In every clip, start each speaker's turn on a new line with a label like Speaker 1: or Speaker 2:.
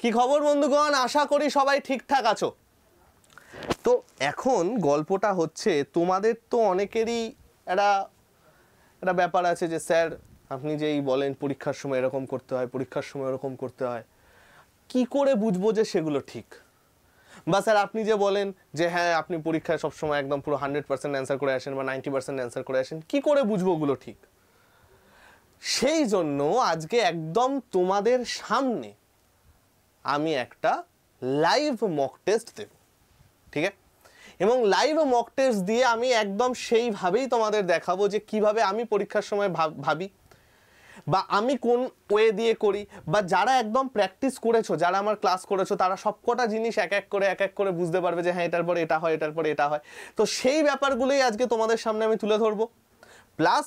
Speaker 1: কি খবর বন্ধুগণ, আশা করি সবাই ঠিকঠাক আছো। তো এখন গল্পটা হচ্ছে তোমাদের তো অনেকেরই একটা ব্যাপার আছে যে স্যার আপনি যেই বলেন পরীক্ষার সময় এরকম করতে হয়, পরীক্ষার সময় এরকম করতে হয়, কি করে বুঝবো যে সেগুলো ঠিক? বা স্যার আপনি যে বলেন যে হ্যাঁ আপনি পরীক্ষায় সবসময় একদম পুরো 100% অ্যান্সার করে আসেন বা 90% অ্যান্সার করে আসেন, কি করে বুঝবো ওগুলো ঠিক? সেই জন্য আজকে একদম তোমাদের সামনে আমি একটা লাইভ মক টেস্ট দেব, ঠিক আছে? এবং লাইভ মক টেস্ট দিয়ে আমি একদম সেইভাবেই তোমাদের দেখাবো যে কিভাবে আমি পরীক্ষার সময় ভাবি বা আমি কোন ওয়ে দিয়ে করি, বা যারা একদম প্র্যাকটিস করেছো, যারা আমার ক্লাস করেছো, তারা সবকটা জিনিস এক এক করে বুঝতে পারবে যে হ্যাঁ এটার পরে এটা হয়, এটার পরে এটা হয়। তো সেই ব্যাপারগুলোই আজকে তোমাদের সামনে আমি তুলে ধরবো। প্লাস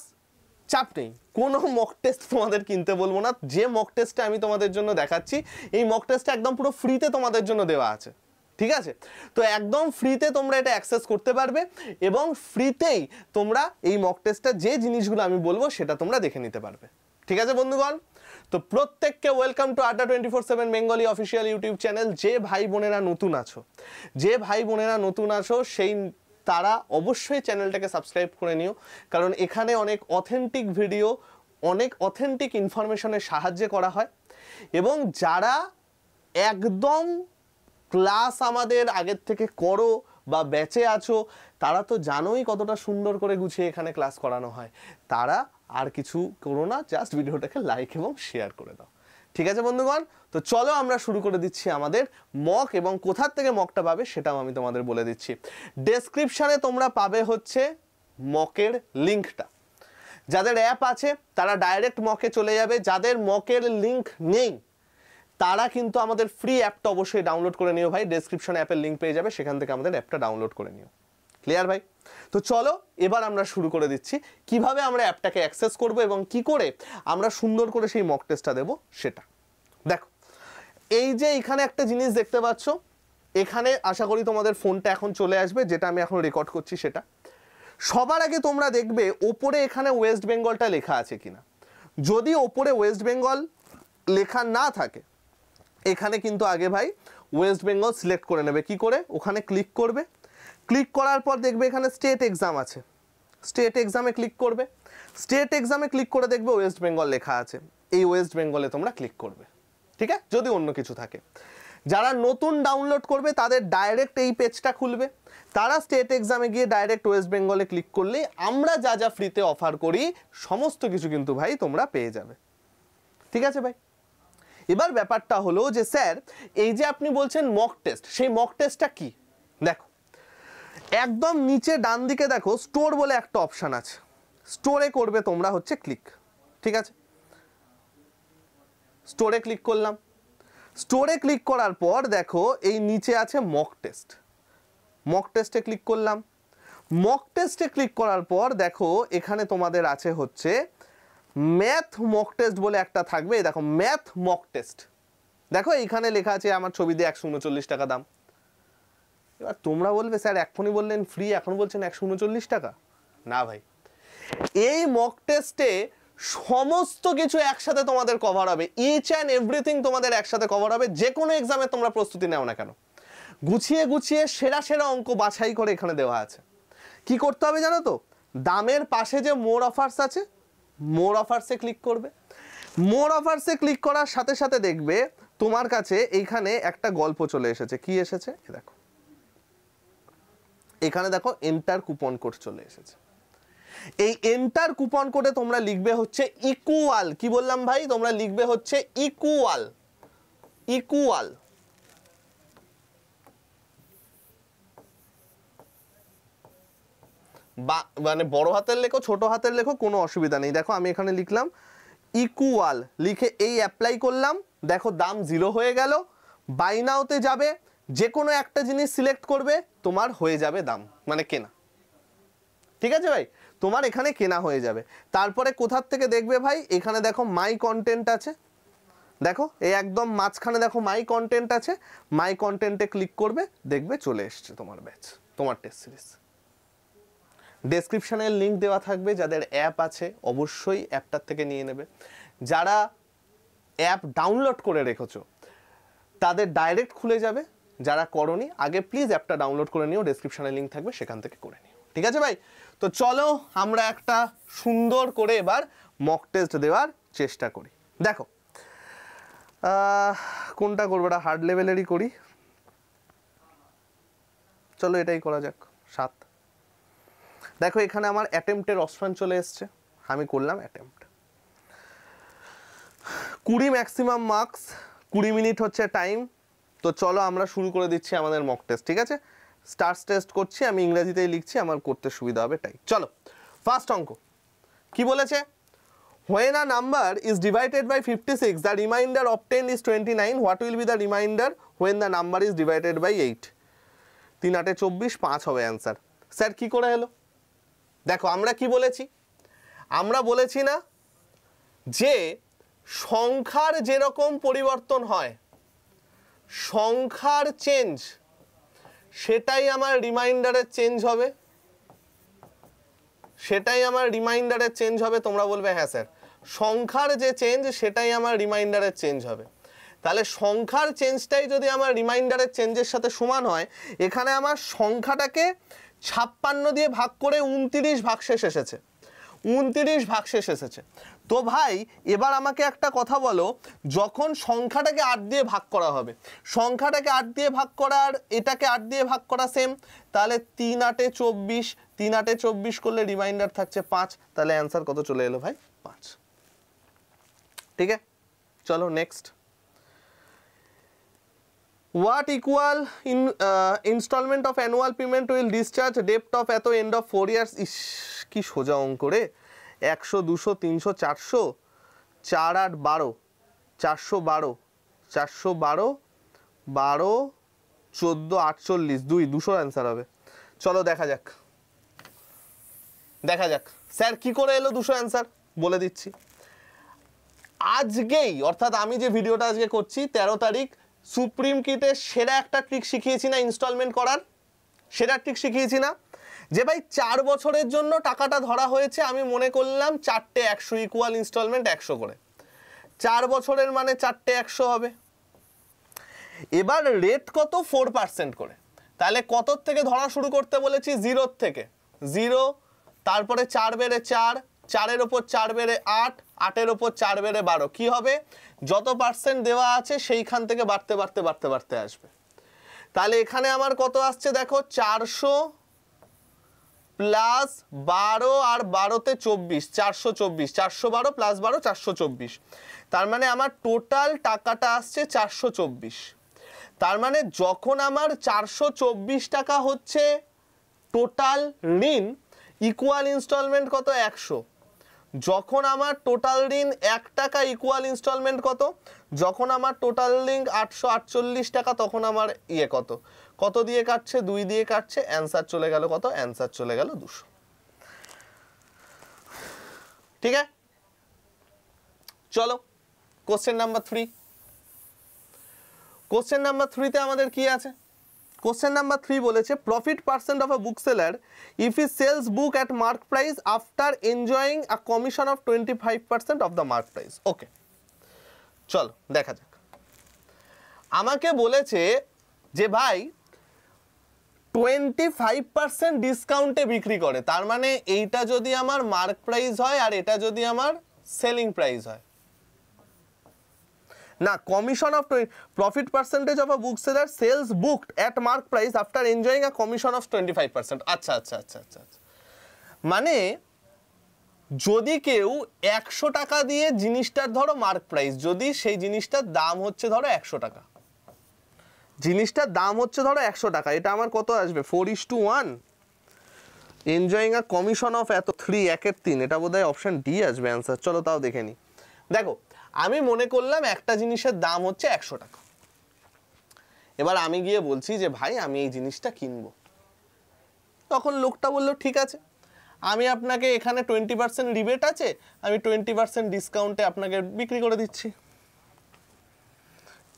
Speaker 1: চাপ নেই, কোনো মক টেস্ট তোমাদের কিনতে বলবো না। যে মক টেস্টটা আমি তোমাদের জন্য দেখাচ্ছি, এই মক টেস্টটা একদম পুরো ফ্রিতে তোমাদের জন্য দেওয়া আছে, ঠিক আছে? তো একদম ফ্রিতে তোমরা এটা অ্যাক্সেস করতে পারবে এবং ফ্রিতেই তোমরা এই মক টেস্টটা যে জিনিসগুলো আমি বলবো সেটা তোমরা দেখে নিতে পারবে, ঠিক আছে বন্ধুগণ? তো প্রত্যেককে ওয়েলকাম টু আড্ডা 24/7 বেঙ্গলি অফিসিয়াল ইউটিউব চ্যানেল। যে ভাই বোনেরা নতুন আছো সেই তারা অবশ্যই চ্যানেলটাকে সাবস্ক্রাইব করে নিও, কারণ এখানে অনেক অথেন্টিক ভিডিও, অনেক অথেন্টিক ইনফরমেশনের সাহায্যে করা হয়। এবং যারা একদম ক্লাস আমাদের আগের থেকে করো বা ব্যাচে আছো, তারা তো জানোই কতটা সুন্দর করে গুছিয়ে এখানে ক্লাস করানো হয়। তারা আর কিছু করো না, জাস্ট ভিডিওটাকে লাইক এবং শেয়ার করে দাও, ঠিক আছে বন্ধুগণ? তো চলো আমরা শুরু করে দিচ্ছি আমাদের মক, এবং কোথার থেকে মকটা পাবে সেটাও আমি তোমাদের বলে দিচ্ছি। ডেসক্রিপশানে তোমরা পাবে হচ্ছে মকের লিঙ্কটা। যাদের অ্যাপ আছে তারা ডাইরেক্ট মকে চলে যাবে, যাদের মকের লিঙ্ক নেই তারা কিন্তু আমাদের ফ্রি অ্যাপটা অবশ্যই ডাউনলোড করে নিও ভাই। ডেসক্রিপশনে অ্যাপের লিঙ্ক পেয়ে যাবে, সেখান থেকে আমাদের অ্যাপটা ডাউনলোড করে নিও। ক্লিয়ার ভাই? তো চলো এবার আমরা শুরু করে দিচ্ছি কিভাবে আমরা অ্যাপটাকে অ্যাক্সেস করব এবং কি করে আমরা সুন্দর করে সেই মক টেস্টটা দেবো সেটা দেখো। এই যে এখানে একটা জিনিস দেখতে পাচ্ছ, এখানে আশা করি তোমাদের ফোনটা এখন চলে আসবে, যেটা আমি এখন রেকর্ড করছি সেটা। সবার আগে তোমরা দেখবে ওপরে এখানে ওয়েস্ট বেঙ্গলটা লেখা আছে কিনা। যদি ওপরে ওয়েস্ট বেঙ্গল লেখা না থাকে, এখানে কিন্তু আগে ভাই ওয়েস্ট বেঙ্গল সিলেক্ট করে নেবে। কি করে? ওখানে ক্লিক করবে, ক্লিক করার পর দেখবে এখানে স্টেট এক্সাম আছে, স্টেট এক্সামে ক্লিক করবে। স্টেট এক্সামে ক্লিক করে দেখবে ওয়েস্ট বেঙ্গল লেখা আছে, এই ওয়েস্ট বেঙ্গলে তোমরা ক্লিক করবে, ঠিক আছে? যদি অন্য কিছু থাকে, যারা নতুন ডাউনলোড করবে তাদের ডাইরেক্ট এই পেজটা খুলবে, তারা স্টেট এক্সামে গিয়ে ডাইরেক্ট ওয়েস্ট বেঙ্গলে ক্লিক করলেই আমরা যা যা ফ্রিতে অফার করি সমস্ত কিছু কিন্তু ভাই তোমরা পেয়ে যাবে, ঠিক আছে ভাই? এবার ব্যাপারটা হলো যে স্যার এই যে আপনি বলছেন মক টেস্ট, সেই মক টেস্টটা কি? দেখো একদম নিচে ডান দিকে দেখো স্টোর বলে একটা অপশান আছে, স্টোরে করবে তোমরা হচ্ছে ক্লিক, ঠিক আছে? স্টোরে ক্লিক করলাম, স্টোরে ক্লিক করার পর দেখো এই নিচে আছে মক টেস্ট, মক টেস্টে ক্লিক করলাম। মক টেস্টে ক্লিক করার পর দেখো এখানে তোমাদের আছে হচ্ছে ম্যাথ মক টেস্ট বলে একটা থাকবে, দেখো ম্যাথ মক টেস্ট। দেখো এইখানে লেখা আছে আমার ছবি দিয়ে 139 টাকা দাম। এবার তোমরা বলবে স্যার এখনই বললেন ফ্রি, এখন বলছেন 139 টাকা। না ভাই, এই মক টেস্টে সমস্ত কিছু একসাথে তোমাদের কভার হবে, ইচ অ্যান্ড এভরিথিং তোমাদের একসাথে কভার হবে। যে কোনো এক্সামে তোমরা প্রস্তুতি নাও না কেন, গুছিয়ে গুছিয়ে সেরা সেরা অঙ্ক বাছাই করে এখানে দেওয়া আছে। কি করতে হবে জানো তো? দামের পাশে যে মোর অফার্স আছে, মোর অফার্সে ক্লিক করবে। মোর অফার্সে ক্লিক করার সাথে সাথে দেখবে তোমার কাছে এইখানে একটা গল্প চলে এসেছে। কি এসেছে? দেখো এখানে দেখো এন্টার কুপন কোড চলে এসেছে। এই এন্টার কুপন কোডে তোমরা লিখবে হচ্ছে ইকুয়াল। কি বললাম ভাই? তোমরা লিখবে হচ্ছে ইকুয়াল, ইকুয়াল। বা মানে বড় হাতের লেখো ছোট হাতের লেখো, কোনো অসুবিধা নেই। দেখো আমি এখানে লিখলাম ইকুয়াল, লিখে এই অ্যাপ্লাই করলাম। দেখো দাম 0 হয়ে গেল। বাই নাওতে যাবে, যে কোনো একটা জিনিস সিলেক্ট করবে, তোমার হয়ে যাবে দাম, মানে কেনা, ঠিক আছে ভাই? তোমার এখানে কেনা হয়ে যাবে। তারপরে কোথার থেকে দেখবে ভাই? এখানে দেখো মাই কন্টেন্ট আছে, দেখো এই একদম মাঝখানে দেখো মাই কন্টেন্ট আছে, মাই কন্টেন্টে ক্লিক করবে, দেখবে চলে এসছে তোমার ব্যাচ, তোমার টেস্ট সিরিজ। ডেসক্রিপশনের লিঙ্ক দেওয়া থাকবে, যাদের অ্যাপ আছে অবশ্যই অ্যাপটার থেকে নিয়ে নেবে। যারা অ্যাপ ডাউনলোড করে রেখেছো তাদের ডাইরেক্ট খুলে যাবে। যারা করনি আগে প্লিজ অ্যাপটা ডাউনলোড করে নিও, ডেসক্রিপশনে লিঙ্ক থাকবে, সেখান থেকে করে নিও। ঠিক আছে ভাই? তো চলো আমরা একটা সুন্দর করে এবার মক টেস্ট দেওয়ার চেষ্টা করি। দেখো কোনটা করবো, এটা হার্ড লেভেলেরই করি, চলো এটাই করা যাক। 7। দেখো এখানে আমার অ্যাটেম্পটের অপশন চলে এসছে, আমি করলাম অ্যাটেম্পট। 20 ম্যাক্সিমাম মার্কস, 20 মিনিট হচ্ছে টাইম। তো চলো আমরা শুরু করে দিচ্ছি আমাদের মক টেস্ট। ঠিক আছে, স্টার্স টেস্ট করছি, আমি ইংরেজিতেই লিখছি, আমার করতে সুবিধা হবে তাই। চলো ফার্স্ট অঙ্ক কি বলেছে, when a number is divided by 56 the remainder obtained is 29, what will be the remainder when the number is divided by 8? 3 8 24, 5 হবে অ্যান্সার। স্যার কি করে হলো? দেখো আমরা কি বলেছি, আমরা বলেছি না যে সংখ্যার যেরকম পরিবর্তন হয়, সংখ্যার চেঞ্জ সেটাই আমার রিমাইন্ডারের চেঞ্জ হবে, সেটাই আমার রিমাইন্ডারের চেঞ্জ হবে। তোমরা বলবে হ্যাঁ স্যার, সংখ্যার যে চেঞ্জ সেটাই আমার রিমাইন্ডারের চেঞ্জ হবে। তাহলে সংখ্যার চেঞ্জটাই যদি আমার রিমাইন্ডারের চেঞ্জের সাথে সমান হয়, এখানে আমার সংখ্যাটাকে 56 দিয়ে ভাগ করে 29 ভাগশেষ এসেছে, 29 ভাগশেষ এসেছে। তো ভাই এবার আমাকে একটা কথা বলো, যখন সংখ্যাটাকে 8 দিয়ে ভাগ করা হবে, সংখ্যাটাকে 8 দিয়ে ভাগ করার এটাকে 8 দিয়ে ভাগ করা সেম, তাহলে 3 8 24, 3 8 24 করলে রিমাইন্ডার থাকছে 5, তাহলে অ্যান্সার কত চলে এলো ভাই? 5। ঠিক আছে, চলো next. What equal in installment of annual payment will discharge debt of at the end of 4 years? ইস কি সোজা অঙ্ক রে, 100 200 300 400, 4 8 12, 412, 412, 12 14 48, 200 অ্যান্সার হবে। চলো দেখা যাক, দেখা যাক স্যার কি করে এলো 200 অ্যান্সার, বলে দিচ্ছি। আজকেই অর্থাৎ আমি যে ভিডিওটা আজকে করছি 13 তারিখ, সুপ্রিম কিটের সেরা একটা ট্রিক শিখিয়েছি না ইনস্টলমেন্ট করার, সেরা ট্রিক শিখিয়েছি না যে ভাই 4 বছরের জন্য টাকাটা ধরা হয়েছে, আমি মনে করলাম 4টে 100 ইকুয়াল ইনস্টলমেন্ট 100 করে, 4 বছরের মানে 4টে 100 হবে। এবার রেট কত? 4% করে, তাহলে কত থেকে ধরা শুরু করতে বলেছি? 0 থেকে, 0, তারপরে 4 বেড়ে 4, 4-এর ওপর 4 বেড়ে 8, 8-এর ওপর 4 বেড়ে 12, কি হবে? যত পার্সেন্ট দেওয়া আছে সেইখান থেকে বাড়তে বাড়তে বাড়তে বাড়তে আসবে। তাহলে এখানে আমার কত আসছে দেখো, 400 প্লাস 12 আর 12তে 24, 424, 412 প্লাস 12 424, তার মানে আমার টোটাল টাকাটা আসছে 424। তার মানে যখন আমার 424 টাকা হচ্ছে টোটাল ঋণ, ইকুয়াল ইনস্টলমেন্ট কত? 100। যখন আমার টোটাল ঋণ 1 টাকা, ইকুয়াল ইনস্টলমেন্ট কত? যখন আমার টোটাল ঋণ 848 টাকা, তখন আমার ইয়ে কত, কত দিয়ে কাটছে? 2 দিয়ে কাটছে, অ্যান্সার চলে গেল কত? অ্যান্সার চলে গেল 200। ঠিক আছে, চলো কোশ্চেন নাম্বার 3। কোশ্চেন নাম্বার 3তে আমাদের কি আছে? কোশ্চেন নাম্বার 3 বলেছে profit percent of a book seller if he sells book at mark price after enjoying a commission of 25% of the mark price. Okay, চলো দেখা যাক। আমাকে বলেছে যে ভাই 25% ডিসকাউন্টে বিক্রি করে, তার মানে এইটা যদি আমার মার্ক প্রাইস হয় আর এটা যদি আমার সেলিং প্রাইস হয়, না, commission of profit percentage of a book seller sells booked at mark price after enjoying a commission of 25%। আচ্ছা আচ্ছা আচ্ছা আচ্ছা আচ্ছা, মানে যদি কেউ 100 টাকা দিয়ে জিনিসটার ধরো মার্ক প্রাইস, যদি সেই জিনিসটার দাম হচ্ছে ধরো 100 টাকা, জিনিসটার দাম হচ্ছে ধরো 100 টাকা, এটা আমার কত আসবে? 4:1, এনজয়িং আ কমিশন অফ এত 3, 1/3, এটা বোধহয় অপশন ডি আসবে অ্যান্সার। চলো তাও দেখে নি। দেখো আমি মনে করলাম একটা জিনিসের দাম হচ্ছে 100 টাকা, এবার আমি গিয়ে বলছি যে ভাই আমি এই জিনিসটা কিনবো, তখন লোকটা বললো ঠিক আছে, আমি আপনাকে এখানে 20% রিবেট আছে, আমি 20% ডিসকাউন্টে আপনাকে বিক্রি করে দিচ্ছি,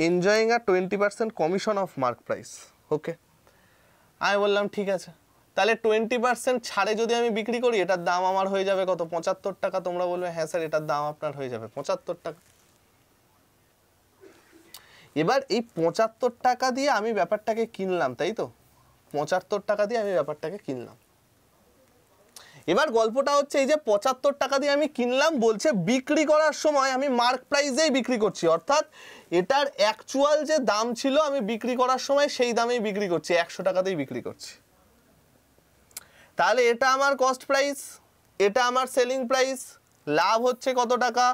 Speaker 1: enjoying a 20% commission of mark price. Okay, আমি বললাম ঠিক আছে, তাহলে 20% ছাড়ে যদি আমি বিক্রি করি, এটার দাম আমার হয়ে যাবে কত? 75 টাকা। তোমরা বলবে হ্যাঁ স্যার এটার দাম আপনার হয়ে যাবে 75 টাকা। এবার এই 75 টাকা দিয়ে আমি ব্যাপারটাকে কিনলাম, তাই তো? 75 টাকা দিয়ে আমি ব্যাপারটাকে কিনলাম। এবার গল্পটা হচ্ছে এই যে 75 টাকা দিয়ে আমি কিনলাম, বলছে বিক্রি করার সময় আমি মার্ক প্রাইসেই বিক্রি করছি, অর্থাৎ এটার অ্যাকচুয়াল যে দাম ছিল আমি বিক্রি করার সময় সেই দামেই বিক্রি করছি, 100 টাকাতেই বিক্রি করছি। তাহলে এটা আমার কস্ট প্রাইস, এটা আমার সেলিং প্রাইস। লাভ হচ্ছে কত টাকা?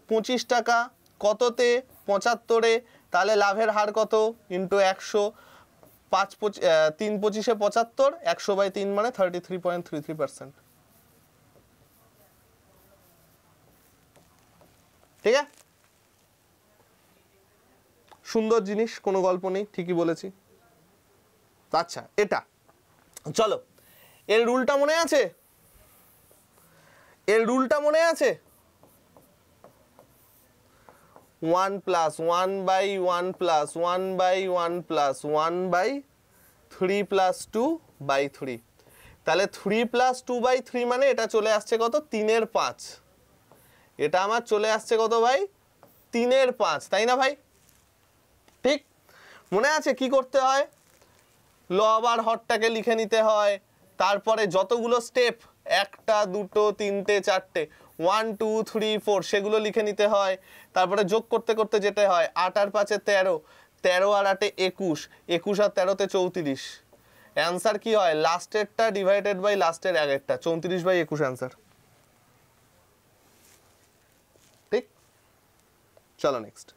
Speaker 1: 25 টাকা। কততে? 75-এ। তাহলে লাভের হার কত? ইন্টু 100। 3 25-এ 75, 100/3 মানে 33.33%। ঠিক আছে, সুন্দর জিনিস, কোনো গল্প নেই, ঠিকই বলেছি। আচ্ছা, এটা চলো, এর রুলটা মনে আছে? এর রুলটা মনে আছে? 1 + 1/1 + 1/1 + 1/3 + 2/3। তাহলে 3 + 2/3 মানে এটা চলে আসছে কত? 3-এর 5। এটা আমার চলে আসছে কত ভাই? 3-এর 5, তাই না ভাই? ঠিক মনে আছে কি করতে হয়? লব আর হরটাকে লিখে নিতে হয়, তারপরে যতগুলো স্টেপ, 1টা 2টো 3টে 4টে, 1 2 3 4 সেগুলো লিখে নিতে হয়, তারপরে যোগ করতে করতে যেতে হয়। 8 আর 5-এ 13, 13 আর 8-এ 21, 21 আর 13-তে 34। অ্যান্সার কি হয়? লাস্টেরটা ডিভাইডেড বাই লাস্টের আগেরটা, 34/21 অ্যান্সার। ঠিক, চলো next.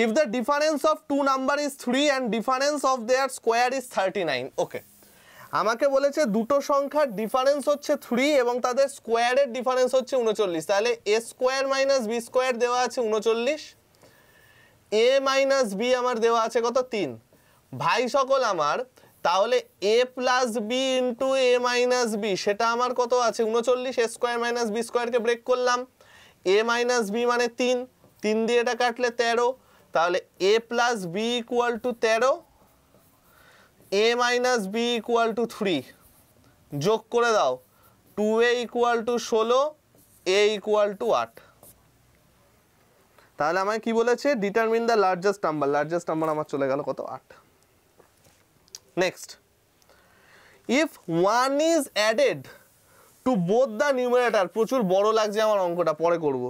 Speaker 1: If the difference of two number is 3 and difference of their square is 39, ওকে, আমাকে বলেছে দুটো সংখ্যার ডিফারেন্স হচ্ছে 3 এবং তাদের স্কোয়ারের ডিফারেন্স হচ্ছে 39। তাহলে a² - b² দেওয়া আছে 39, a - b আমার দেওয়া আছে কত? 3। ভাই সকল আমার, তাহলে a + b * a - b সেটা আমার কত আছে? 39। a² - b² কে ব্রেক করলাম, a - b মানে 3, 3 দিয়ে এটা কাটলে 13। তাহলে a + b = 13, a - b = 3। যোগ করে দাও, 2a = 16, a = 8। তাহলে আমায় কি বলেছে? Determine the largest number. Largest number আমার চলে গেল কত? 8। Next, if 1 is added to both the numerator. প্রচুর বড় লাগছে আমার অঙ্কটা, পরে করব।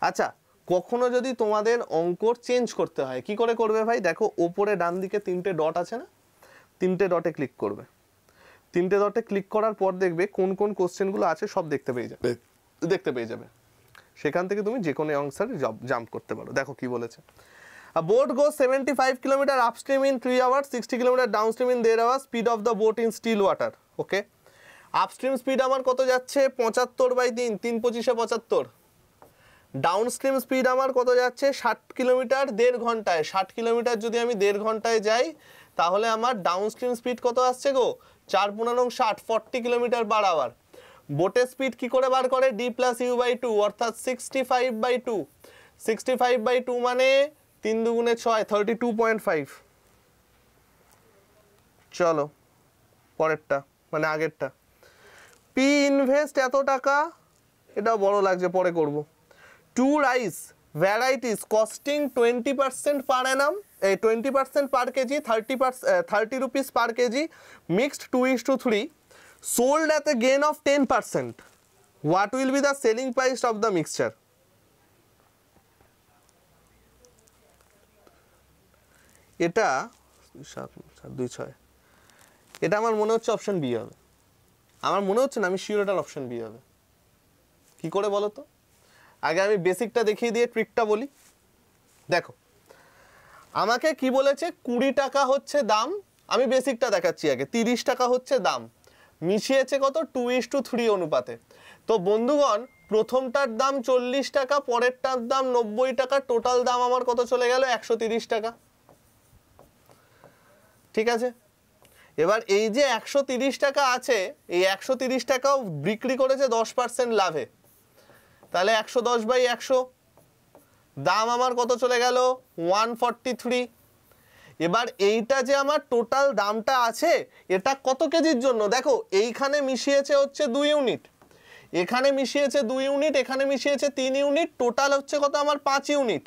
Speaker 1: আচ্ছা, কখনো যদি তোমাদের অঙ্ক চেঞ্জ করতে হয়, কি করে করবে ভাই? দেখো ওপরে ডান দিকে 3টে ডট আছে না, 3টে ডটে ক্লিক করবে। 3টে ডটে ক্লিক করার পর দেখবে কোন কোন কোশ্চেনগুলো আছে সব দেখতে পেয়ে যাবে। সেখান থেকে তুমি যে কোনো অ্যান্সারে জাম্প করতে পারো। দেখো কি বলেছে। A boat goes 75 km upstream in 3 hours, 60 km downstream in 1.5 hours. Speed of the boat in still water. Okay, upstream speed আমার কত যাচ্ছে? 75/3, 3 25-এ 75। ডাউনস্ট্রিম স্পিড আমার কত যাচ্ছে? 60 কিলোমিটার 1.5 ঘন্টায়। 60 কিলোমিটার যদি আমি 1.5 ঘন্টায় যাই, তাহলে আমার ডাউনস্ট্রিম স্পিড কত আসছে গো? 4 × 60, 40 কিলোমিটার/আওয়ার। বোটের স্পিড কি করে বার করে? d + u/2, অর্থাৎ 65/2। 65/2 মানে 3 × 2 = 6, 32.5। চলো পরেরটা, মানে আগেরটা। p ইনভেস্ট এত টাকা, এটা বড় লাগছে, পরে করব। 2 rice varieties costing 20% per annum, 20% per kg, 30 rupees per kg, mixed 2:3, sold at a gain of 10%. What will be the selling price of the mixture? এটা 7.26, এটা আমার মনে হচ্ছে অপশন বি হবে। আমার মনে হচ্ছে না, আমি শিওর এটা অপশন বি হবে। কি করে বলো তো? আগে আমি বেসিকটা দেখিয়ে দিয়ে ট্রিকটা বলি। দেখো আমাকে কি বলেছে? 20 টাকা হচ্ছে দাম। আমি বেসিকটা দেখাচ্ছি আগে। 30 টাকা হচ্ছে দাম, মিশিয়েছে কত? 2:3 অনুপাতে। তো বন্ধুগণ, প্রথমটার দাম 40 টাকা, পরেরটার দাম 90 টাকা, টোটাল দাম আমার কত চলে গেল? 130 টাকা। ঠিক আছে, এবার এই যে 130 টাকা আছে, এই 130 টাকাও বিক্রি করেছে 10% লাভে। তাহলে 110/100, দাম আমার কত চলে গেল? 143। এবার এইটা যে আমার টোটাল দামটা আছে, এটা কত কেজির জন্য? দেখো এইখানে মিশিয়েছে হচ্ছে 2 ইউনিট, এখানে মিশিয়েছে 2 ইউনিট, এখানে মিশিয়েছে 3 ইউনিট, টোটাল হচ্ছে কত আমার? 5 ইউনিট।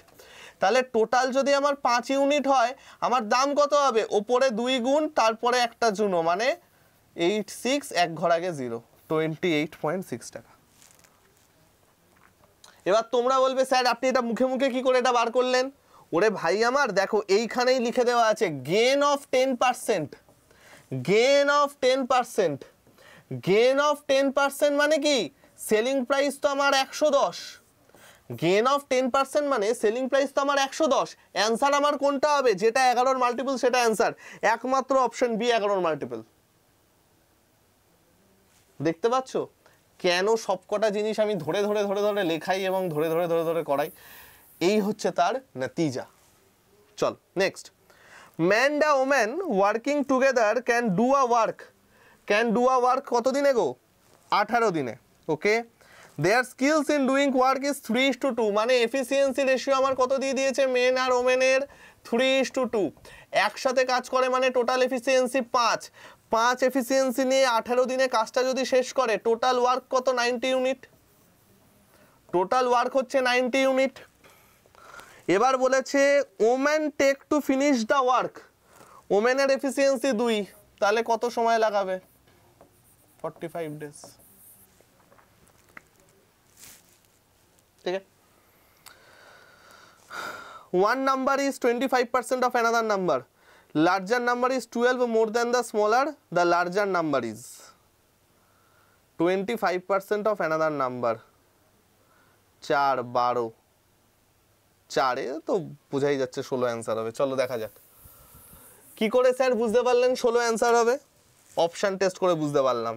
Speaker 1: তাহলে টোটাল যদি আমার 5 ইউনিট হয় আমার দাম কত হবে, ওপরে 2 গুণ তারপরে একটা জুনো, মানে 86, এক ঘর আগে 0, 28.6 টাকা। এবার তোমরা বলবে স্যার আপনি এটা মুখে মুখে কি করে এটা বার করলেন? ওরে ভাই আমার দেখো এইখানেই লিখে দেওয়া আছে gain of 10%, gain of 10%, gain of 10% মানে কি, সেলিং প্রাইস তো আমার 110, গেন অফ 10% মানে সেলিং প্রাইস তো আমার 110, অ্যান্সার আমার কোনটা হবে, যেটা 11 মাল্টিপল সেটা অ্যান্সার, একমাত্র অপশন বি 11 মাল্টিপল। দেখতে পাচ্ছ কেন সবকটা জিনিস আমি ধরে ধরে ধরে ধরে লেখাই এবং ধরে ধরে ধরে ধরে করাই, এই হচ্ছে তার নতিজা। চল next, man the woman working together can do a work, can do a work কত দিনে গো, 18 দিনে। Okay, their skills in doing work is 3:2, মানে এফিসিয়েন্সি রেশিও আমার কত দিয়ে দিয়েছে, মেন আর ওমেনের 3:2, একসাথে কাজ করে মানে টোটাল এফিসিয়েন্সি 5 এফিসিয়েন্সি নিয়ে 18 দিনে কাজটা যদি শেষ করে টোটাল ওয়ার্ক কত, 90 ইউনিট, টোটাল ওয়ার্ক হচ্ছে 90 ইউনিট। এবার বলেছে women take to finish the work, ওমেনের এফিসিয়েন্সি 2, তাহলে কত সময় লাগাবে, 45 ডেজ। ঠিক আছে, one number is 25% of another number, larger number is 12 more than the smaller, the larger number is 25% of another number, 4 12, 4 এ তো বোঝাই যাচ্ছে 16 অ্যান্সার হবে। চলো দেখা যাক কি করে স্যার বুঝতে পারলেন 16 অ্যান্সার হবে, অপশন টেস্ট করে বুঝতে পারলাম।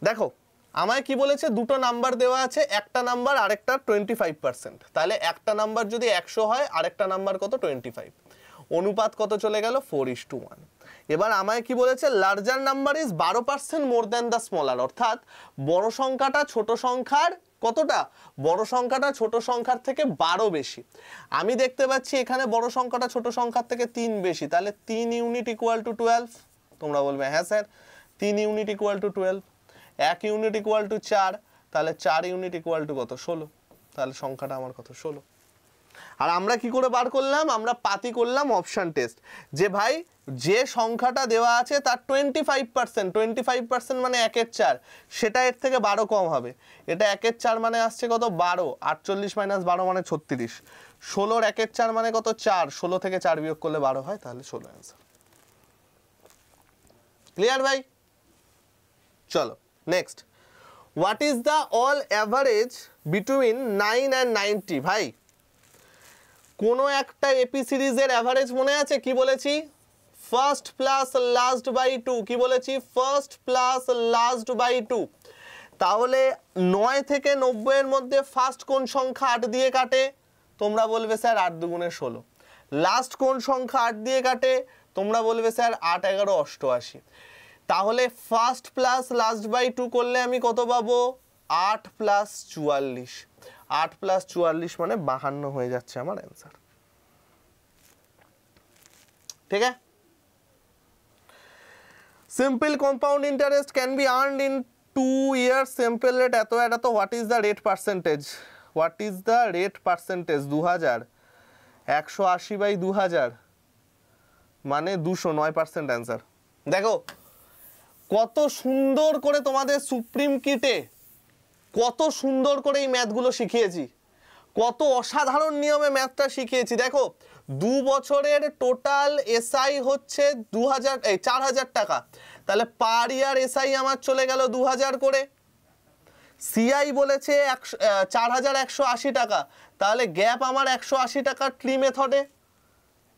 Speaker 1: দেখো আমায় কি বলেছে, দুটো নাম্বার দেওয়া আছে, একটা নাম্বার আরেকটা 25%, তাহলে একটা নাম্বার যদি 100 হয় আরেকটা নাম্বার কত 25, অনুপাত কত চলে গেল 4:1। এবার আমায় কি বলেছে, larger number is 12% more than the smaller, অর্থাৎ বড় সংখ্যাটা ছোট সংখ্যার কতটা, বড় সংখ্যাটা ছোট সংখ্যার থেকে 12 বেশি। আমি দেখতে পাচ্ছি এখানে বড় সংখ্যাটা ছোট সংখ্যার থেকে 3 বেশি, তাহলে 3 ইউনিট ইকুয়াল টু 12। তোমরা বলবে হ্যাঁ sir 3 unit equal to 12, 1 unit equal to 4, তাহলে 4 ইউনিট ইকুয়াল টু কত 16, তাহলে সংখ্যাটা আমার কত 16। আর আমরা কি করে বার করলাম, আমরা পাতি করলাম অপশন টেস্ট, যে ভাই যে সংখ্যাটা দেওয়া আছে তার 25% মানে 1/4, সেটা এর থেকে 12 কম হবে, এটা 1/4 মানে আসছে কত 12, 48 - 12 মানে 36, 16 1/4 মানে কত 4, 16 থেকে 4 বিয়োগ করলে 12 হয়, তাহলে 16 অ্যান্সার। ক্লিয়ার ভাই? চলো next, what is the all average between 9 and 90? ভাই কোনো একটা এপি সিরিজের অ্যাভারেজ মনে আছে কি বলেছি, ফার্স্ট প্লাস লাস্ট বাই 2, কি বলেছি, ফার্স্ট প্লাস লাস্ট বাই 2। তাহলে 9 থেকে 90 এর মধ্যে ফার্স্ট কোন সংখ্যা 8 দিয়ে কাটে, তোমরা বলবে স্যার 8 2 16। লাস্ট কোন সংখ্যা 8 দিয়ে কাটে, তোমরা বলবে স্যার 8 11 88। তাহলে ফার্স্ট প্লাস লাস্ট বাই 2 করলে আমি কত পাবো, 8 + 44, 8 + 44 মানে 52 হয়ে যাচ্ছে আমার অ্যান্সার। ঠিক আছে, simple compound interest can be earned in 2 years, simple rate এত এটা তো, what is the rate percentage, what is the rate percentage, 2000, 180/2000 মানে 200, 9% অ্যান্সার। দেখো কত সুন্দর করে তোমাদের সুপ্রিম কিটে কত সুন্দর করে এই ম্যাথগুলো শিখিয়েছি, কত অসাধারণ নিয়মে ম্যাথটা শিখিয়েছি। দেখো 2 বছরের টোটাল এসআই হচ্ছে 4000 টাকা, তাহলে পার ইয়ার এসআই আমার চলে গেল 2000 করে। সিআই বলেছে 4180 টাকা, তাহলে গ্যাপ আমার 180 টাকা ট্রি মেথডে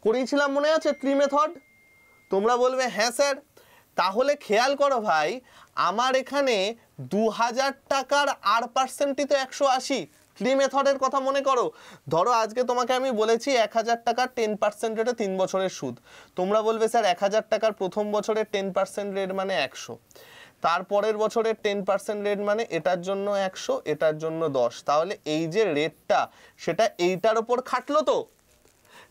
Speaker 1: করিয়েছিলাম, মনে আছে ট্রি মেথড? তোমরা বলবে হ্যাঁ স্যার। তাহলে খেয়াল করো ভাই, আমার এখানে 2000 টাকার আর পার্সেন্টই তো 180, ট্রি মেথডের কথা মনে করো। ধরো আজকে তোমাকে আমি বলেছি 1000 টাকার 10% রেটে 3 বছরের সুদ, তোমরা বলবে স্যার 1000 টাকার প্রথম বছরের 10% রেট মানে 100, তারপরের বছরের 10% রেট মানে এটার জন্য 100, এটার জন্য 10, তাহলে এই যে রেটটা সেটা এইটার উপর খাটলো তো,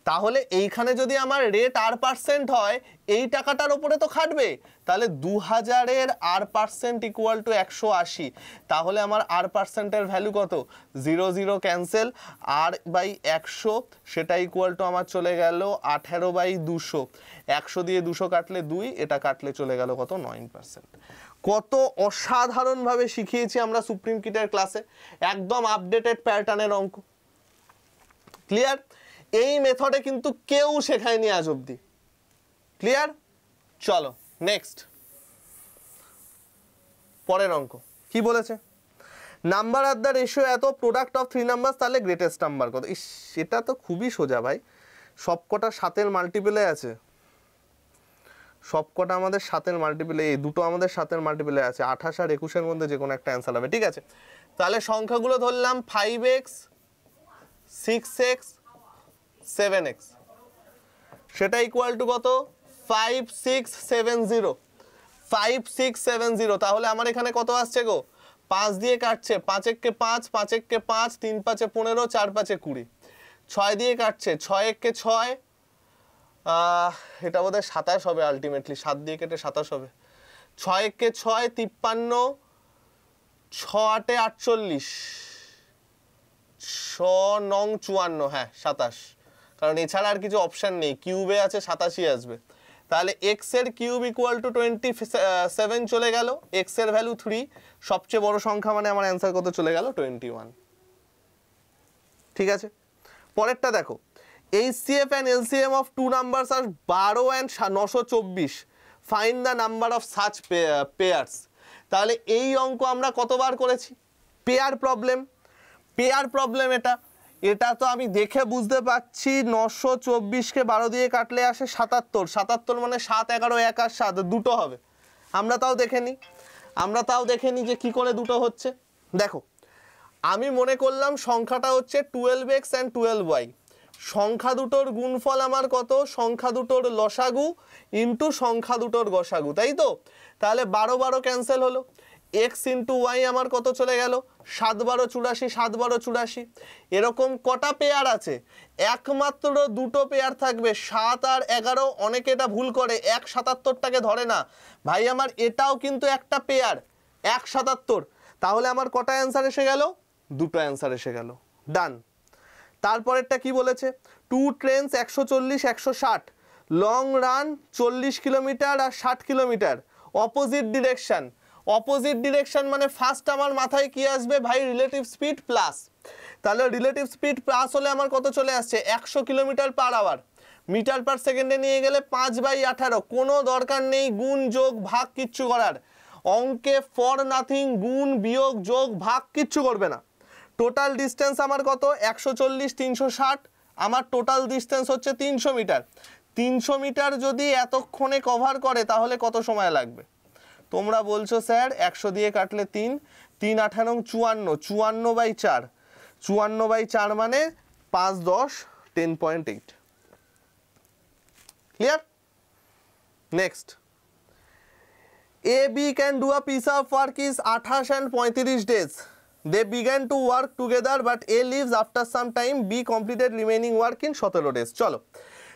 Speaker 1: তাহলে এইখানে যদি আমার রেট R% হয় এই টাকাটার উপরে তো খাটবে, তাহলে 2000-এর R% ইকুয়াল টু 180, তাহলে আমার R%-এর ভ্যালু কত? 0 0 ক্যান্সেল, R/100 সেটা ইকুয়াল টু আমার চলে গেল 18/200, 100 দিয়ে 200 কাটলে 2, এটা কাটলে চলে গেল কত? 9%। কত অসাধারণভাবে শিখিয়েছি আমরা সুপ্রিম কিটের ক্লাসে, একদম আপডেটেড প্যাটার্নের অঙ্ক। ক্লিয়ার? এই মেথডে কিন্তু কেউ শেখায়নি আজ অব্দি। ক্লিয়ার? চলো নেক্সট, পরের অঙ্ক কি বলেছে? নাম্বার আর দ্য রেশিও এত, প্রোডাক্ট অফ 3 নাম্বার, তাহলে গ্রেটেস্ট নাম্বার কত? ইস, এটা তো খুবই সোজা ভাই, সবকটা 7-এর মাল্টিপলে আছে, সবকটা আমাদের 7-এর মাল্টিপলে, এই দুটো আমাদের 7-এর মাল্টিপলে আছে, 28 আর 21-এর মধ্যে যে কোনো একটা অ্যান্সার হবে। ঠিক আছে, তাহলে সংখ্যাগুলো ধরলাম 5x 6x 7x, সেটা ইকুয়াল টু কত? 5670, 5670। তাহলে আমার এখানে কত আসছে গো? 5 দিয়ে কাটছে, 5 একে 5, 5 একে 5, 3 5 15, 4 5 20, 6 দিয়ে কাটছে, 6 একে 6, এটা বোধহয় 27 হবে আলটিমেটলি, 7 দিয়ে কেটে 27 হবে, 6 একে 6 53, 6 8 48, 6 9 54, হ্যাঁ 27, কারণ এছাড়া আর কিছু অপশন নেই, কিউবে আছে 87 আসবে। তাহলে x এর কিউব ইকুয়াল টু 27 চলে গেল, x এর ভ্যালু 3, সবচেয়ে বড় সংখ্যা মানে আমার অ্যান্সার কত চলে গেল? 21। ঠিক আছে, পরেরটা দেখো, HCF and LCM of 2 numbers are 12 and 924, find the number of such pairs। তাহলে এই অঙ্ক আমরা কতবার করেছি? পেয়ার প্রবলেম, পেয়ার প্রবলেম এটা, এটা তো আমি দেখে বুঝতে পারছি 924-কে 12 দিয়ে কাটলে আসে 77, 77 মানে 7 11 1 আর 7 দুটো হবে। আমরা তাও দেখে নিই যে কি করে দুটো হচ্ছে। দেখো, আমি মনে করলাম সংখ্যাটা হচ্ছে 12x and 12y, সংখ্যা দুটোর গুণফল আমার কত? সংখ্যা দুটোর লসাগু ইন্টু সংখ্যা দুটোর গসাগু, তাই তো? তাহলে 12 12 ক্যান্সেল হলো, x ইন্টু ওয়াই আমার কত চলে গেল? 7 12 84, 7 12 84। এরকম কটা পেয়ার আছে? একমাত্র দুটো পেয়ার থাকবে, 7 আর 11। অনেকে এটা ভুল করে, 177টাকে ধরে না ভাই, আমার এটাও কিন্তু একটা পেয়ার 177। তাহলে আমার কটা অ্যান্সার এসে গেল? দুটো অ্যান্সার এসে গেল, ডান। তারপরেরটা কি বলেছে? 2 ট্রেনস 140 160, লং রান 40 কিলোমিটার আর 60 kilometre, opposite direction. Opposite direction মানে ফার্স্ট আমার মাথায় কি আসবে ভাই? Relative speed plus. তাহলে রিলেটিভ স্পিড প্লাস হলে আমার কত চলে আসছে? 100 kilometre per hour, metre per সেকেন্ডে নিয়ে গেলে 5/18। কোনো দরকার নেই গুণ যোগ ভাগ কিচ্ছু করার, অঙ্কে ফর নাথিং গুণ বিয়োগ যোগ ভাগ কিচ্ছু করবে না। টোটাল ডিস্টেন্স আমার কত? 140 360, আমার টোটাল ডিস্টেন্স হচ্ছে 300 মিটার। 300 মিটার যদি এতক্ষণে কভার করে তাহলে কত সময় লাগবে? তোমরা বলছো স্যার 100 দিয়ে কাটলে 3, 3 18 54, 54/4, 54/4 মানে 5 10 10.8। Clear? Next, AB can do a piece of work is 28 and 35 days. They began to work together but A leaves after some time, B completed remaining work in 17 days। চলো,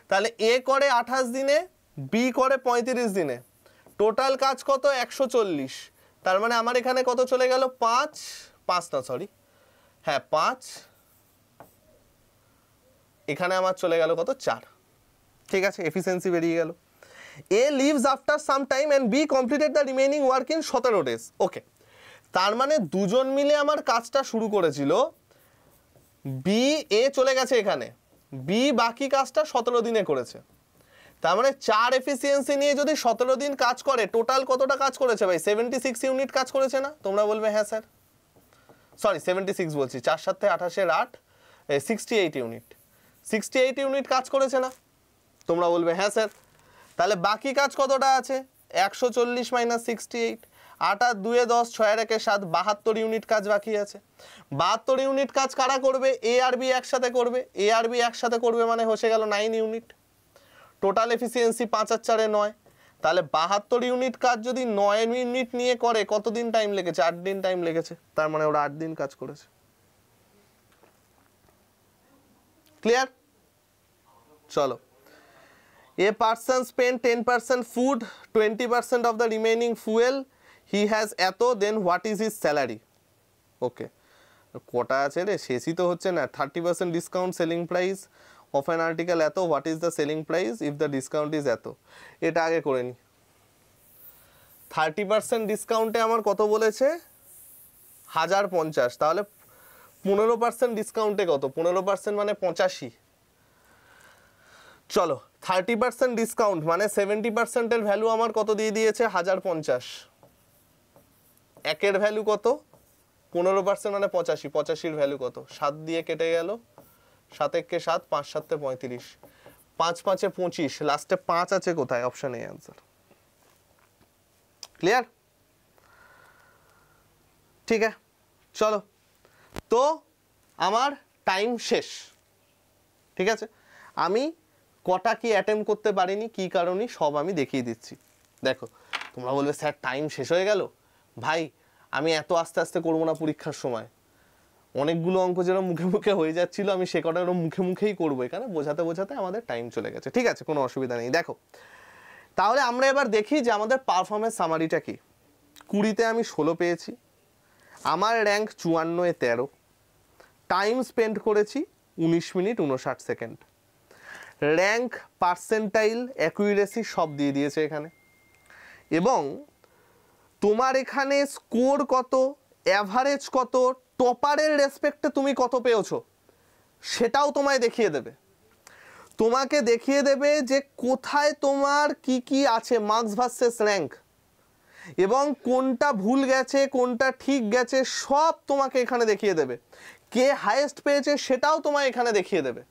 Speaker 1: তাহলে A করে 28 দিনে, B করে 35 দিনে, total কাজ কত? 140। তার মানে আমার এখানে কত চলে গেল? 5 না সরি, হ্যাঁ 5, এখানে আমার চলে গেল কত? 4। ঠিক আছে, এফিসিয়েন্সি বেরিয়ে গেল। A leaves after some time and B completed the remaining work in 17 days। ওকে, তার মানে দুজন মিলে আমার কাজটা শুরু করেছিল, বি এ চলে গেছে এখানে, বি বাকি কাজটা 17 দিনে করেছে। তার মানে 4 এফিসিয়েন্সি নিয়ে যদি 17 দিন কাজ করে, টোটাল কতটা কাজ করেছে ভাই? 76 ইউনিট কাজ করেছে না? তোমরা বলবে হ্যাঁ স্যার, সরি 76 বলছি, 4 7 28 8, 68 ইউনিট, 68 ইউনিট কাজ করেছে না? তোমরা বলবে হ্যাঁ স্যার। তাহলে বাকি কাজ কতটা আছে? 140 মাইনাস 68, 8 আর 2 10, 6 আর 1 7, 72 ইউনিট কাজ বাকি আছে। 72 ইউনিট কাজ কারা করবে? এ আর বি একসাথে করবে, এ আর বি একসাথে করবে মানে হয়ে গেল 9 ইউনিট। টোটাল এফিসিয়েন্সি 5 আর 4 9। তাহলে 72 ইউনিট কাজ যদি 9 ইউনিট নিয়ে করে, কতদিন টাইম লেগেছে? 8 দিন টাইম লেগেছে। তার মানে ওরা 8 দিন কাজ করেছে। ক্লিয়ার? চলো, a person spend 10% food, 20% of the remaining fuel, he has এত, then what is his salary? ওকে, কটা আছে রে, শেষই তো হচ্ছে না। 30% discount selling price of an article এত, what is the selling price if the discount is এত। এটা আগে করে নি। 30% ডিসকাউন্টে আমার কত বলেছে, 1050, তাহলে 15% ডিসকাউন্টে কত, 15% মানে 85। চলো, 30% ডিসকাউন্ট মানে 70%-এর ভ্যালু আমার কত দিয়ে দিয়েছে, 1050। একের ভ্যালু কত, 15% মানে 85, 85-র ভ্যালু কত, 7 দিয়ে কেটে গেল, 7 একে 7, 5 7 35, 5 5 25, লাস্টে 5 আছে কোথায়, অপশন এ आंसर। ক্লিয়ার? ঠিক আছে, চলো, তো আমার টাইম শেষ। ঠিক আছে, আমি কটা কি অ্যাটেম্প করতে পারিনি, কি কারণে, সব আমি দেখিয়ে দিচ্ছি। দেখো, তোমরা বলবে স্যার টাইম শেষ হয়ে গেল। ভাই আমি এত আস্তে আস্তে করবো না পরীক্ষার সময়, অনেকগুলো অঙ্ক যেন মুখে মুখে হয়ে যাচ্ছিল, আমি সে কটা মুখে মুখেই করবো, এখানে বোঝাতে বোঝাতে আমাদের টাইম চলে গেছে। ঠিক আছে, কোনো অসুবিধা নেই। দেখো, তাহলে আমরা এবার দেখি যে আমাদের পারফরমেন্স সামারিটা কি। 20-তে আমি 16 পেয়েছি, আমার র্যাঙ্ক 54-এ 13, টাইম স্পেন্ড করেছি 19 minute 59 second, rank, percentile, accuracy সব দিয়ে দিয়েছে এখানে, এবং তোমার এখানে স্কোর কত, অ্যাভারেজ কত, টপারের রেসপেক্টে তুমি কত পেয়েছো সেটাও তোমায় দেখিয়ে দেবে। তোমাকে দেখিয়ে দেবে যে কোথায় তোমার কি কি আছে, মার্কস ভার্সেস র্যাঙ্ক, এবং কোনটা ভুল গেছে কোনটা ঠিক গেছে সব তোমাকে এখানে দেখিয়ে দেবে। কে হাইয়েস্ট পেয়েছে সেটাও তোমায় এখানে দেখিয়ে দেবে।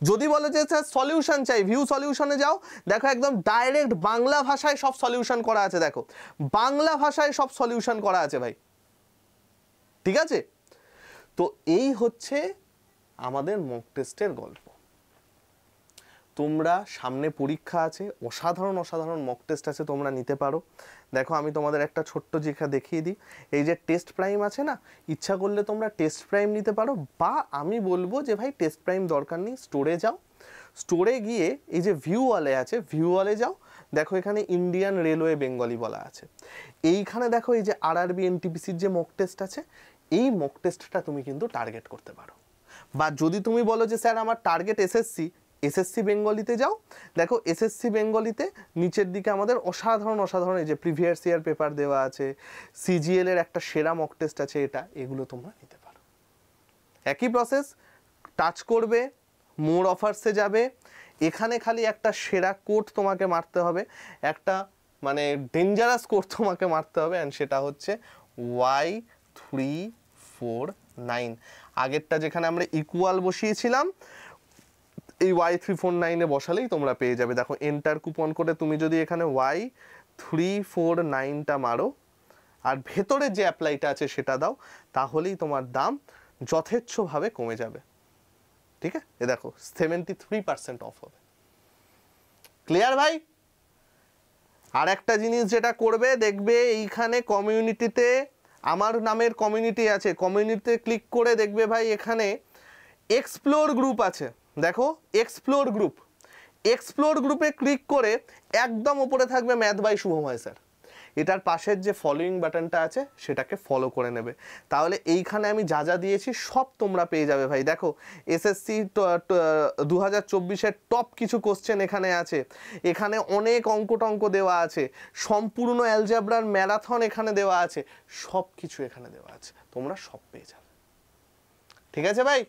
Speaker 1: যদি বলো যে স্যার সলিউশন চাই, ভিউ সলিউশনে যাও, দেখো একদম ডাইরেক্ট বাংলা ভাষায় সব সলিউশন করা আছে। দেখো, বাংলা ভাষায় সব সলিউশন করা আছে ভাই। ঠিক আছে, তো এই হচ্ছে আমাদের মক টেস্টের গল্প। তোমরা সামনে পরীক্ষা আছে, অসাধারণ অসাধারণ মক টেস্ট আছে, তোমরা নিতে পারো। দেখো, আমি তোমাদের একটা ছোট্ট জিনিস দেখিয়ে দিই। এই যে টেস্ট প্রাইম আছে না, ইচ্ছা করলে তোমরা টেস্ট প্রাইম নিতে পারো, বা আমি বলবো যে ভাই টেস্ট প্রাইম দরকার নেই, স্টোরে যাও, স্টোরে গিয়ে এই যে ভিউ ওয়ালে আছে, ভিউ ওয়ালে যাও, দেখো এখানে ইন্ডিয়ান রেলওয়ে বেঙ্গলি বলা আছে, এইখানে দেখো এই যে আরআরবি এনটিপিসির যে মক টেস্ট আছে, এই মক টেস্টটা তুমি কিন্তু টার্গেট করতে পারো। বা যদি তুমি বলো যে স্যার আমার টার্গেট এসএসসি, এসএসসি বেঙ্গলিতে যাও, দেখো এসএসসি বেঙ্গলিতে নিচের দিকে আমাদের অসাধারণ অসাধারণ এই যে প্রিভিয়াস ইয়ার পেপার দেওয়া আছে, সিজিএল এর একটা সেরা মক টেস্ট আছে, এগুলো তোমরা নিতে পারো। একই প্রসেস, টাচ করবে, মোর অফার্সে যাবে, এখানে খালি একটা সেরা কোড তোমাকে মারতে হবে, একটা মানে ডেঞ্জারাস কোড তোমাকে মারতে হবে, অ্যান্ড সেটা হচ্ছে Y349। আগেরটা যেখানে আমরা ইকুয়াল বসিয়েছিলাম, এই Y349-এ বসালেই তোমরা পেয়ে যাবে। দেখো, এন্টার কুপন করে তুমি যদি এখানে Y349টা মারো আর ভেতরে যে অ্যাপ্লাইটা আছে সেটা দাও, তাহলেই তোমার দাম যথেচ্ছভাবে কমে যাবে। ঠিক আছে, এ দেখো 73% অফ হবে। ক্লিয়ার ভাই? আর একটা জিনিস যেটা করবে, দেখবে এইখানে কমিউনিটিতে আমার নামের কমিউনিটি আছে, কমিউনিটিতে ক্লিক করে দেখবে ভাই এখানে এক্সপ্লোর গ্রুপ আছে। দেখো, এক্সপ্লোর গ্রুপ, এক্সপ্লোর গ্রুপে ক্লিক করে একদম উপরে থাকবে ম্যাথ বাই শুভময় স্যার, এটার পাশের যে ফলোইং বাটনটা আছে সেটাকে ফলো করে নেবে, তাহলে এইখানে আমি যা যা দিয়েছি সব তোমরা পেয়ে যাবে ভাই। দেখো, এসএসসি 2024-এর টপ কিছু কোশ্চেন এখানে আছে, এখানে অনেক অঙ্ক টঙ্ক দেওয়া আছে, সম্পূর্ণ অ্যালজেব্রার ম্যারাথন এখানে দেওয়া আছে, সব কিছু এখানে দেওয়া আছে, তোমরা সব পেয়ে যাবে। ঠিক আছে ভাই?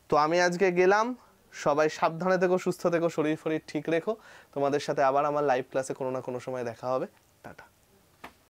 Speaker 1: তো আমি আজকে গেলাম, সবাই সাবধানে থেকো, সুস্থ থেকো, শরীর ফরীর ঠিক রেখো। তোমাদের সাথে আবার আমার লাইভ ক্লাসে কোনো না কোনো সময় দেখা হবে। টাটা।